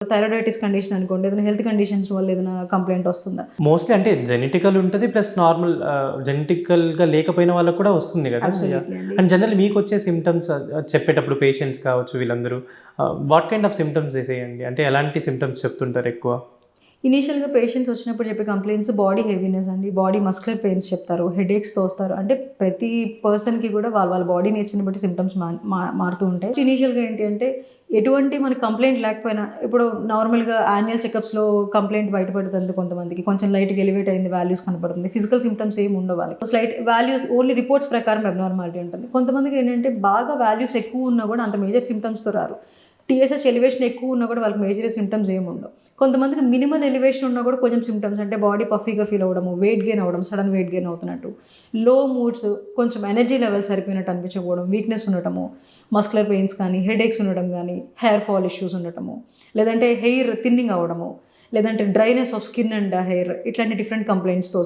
Thyroiditis condition అనుకోండి, ఏదైనా health conditions వల్ల ఏదైనా కంప్లైంట్ వస్తుందా? మోస్ట్‌లీ అంటే జెనెటికల్ ఉంటది. ప్లస్ నార్మల్ జెనెటికల్‌గా లేకపోయిన వాళ్ళకి కూడా వస్తుంది గదా! అబ్సల్యూట్‌లీ అండి. అండ్ జనరల్లీ మీకొచ్చే సిమ్టమ్స్ చెప్పేటప్పుడు పేషెంట్స్ కావచ్చు వీళ్ళందరూ వాట్ కైండ్ ఆఫ్ సిమ్టమ్స్ చేసేయండి? అంటే ఎలాంటి సిమ్టమ్స్ చెప్తుంటారు ఎక్కువ? ఇనీషియల్‌గా పేషెంట్స్ వచ్చినప్పుడు చెప్పే కంప్లెయింట్స్ బాడీ హెవీనెస్ అండి. బాడీ మస్కులర్ పెయిన్స్ చెప్తారు. హెడేక్స్‌తో వస్తారు. అంటే ప్రతి పర్సన్‌కి కూడా వాళ్ళ బాడీ నేచర్‌ని బట్టి సిమ్టమ్స్ మారుతూ ఉంటాయి. ఇనీషియల్‌గా ఏంటి అంటే ఎటువంటి మనకి కంప్లెయింట్ లేకపోయినా ఇప్పుడు నార్మల్‌గా యాన్యుయల్ చెకప్స్‌లో కంప్లెయింట్ బయటపడుతుంది కొంతమందికి. కొంచెం లైట్‌గా ఎలివేట్ అయింది, వాల్యూస్ కనపడుతుంది. ఫిజికల్ సిమ్టమ్స్ ఏమి ఉండవు వాళ్ళకి. స్లైట్ వాల్యూస్ ఓన్లీ రిపోర్ట్స్ ప్రకారం అబ్నార్మాలిటీ ఉంటుంది. కొంతమందికి ఏంటంటే బాగా వాల్యూస్ ఎక్కువ ఉన్నా కూడా అంత మేజర్ సిమ్టమ్స్‌తో రారు. టీఎస్హెచ్ ఎలివేషన్ ఎక్కువ ఉన్నా కూడా వాళ్ళకి మేజర్ సిమ్టమ్స్ ఏమి ఉండవు. కొంతమందికి మినిమల్ ఎలివేషన్ ఉన్నా కూడా కొంచెం సిమ్టమ్స్ అంటే బాడీ పఫీగా ఫీల్ అవ్వడము, వెయిట్ గెయిన్ అవ్వడం, సడన్ వెయిట్ గెయిన్ అవుతున్నట్టు, లో మూడ్స్, కొంచెం ఎనర్జీ లెవెల్ సరిపోయినట్టు అనిపించకపోవడం, వీక్నెస్ ఉండటము, మస్కులర్ పెయిన్స్ కానీ, హెడేక్స్ ఉండడం కానీ, హెయిర్ ఫాల్ ఇష్యూస్ ఉండటము, లేదంటే హెయిర్ థిన్నింగ్ అవ్వడము, లేదంటే dryness of skin and hair, ఇట్లాంటి డిఫరెంట్ కంప్లైంట్స్తో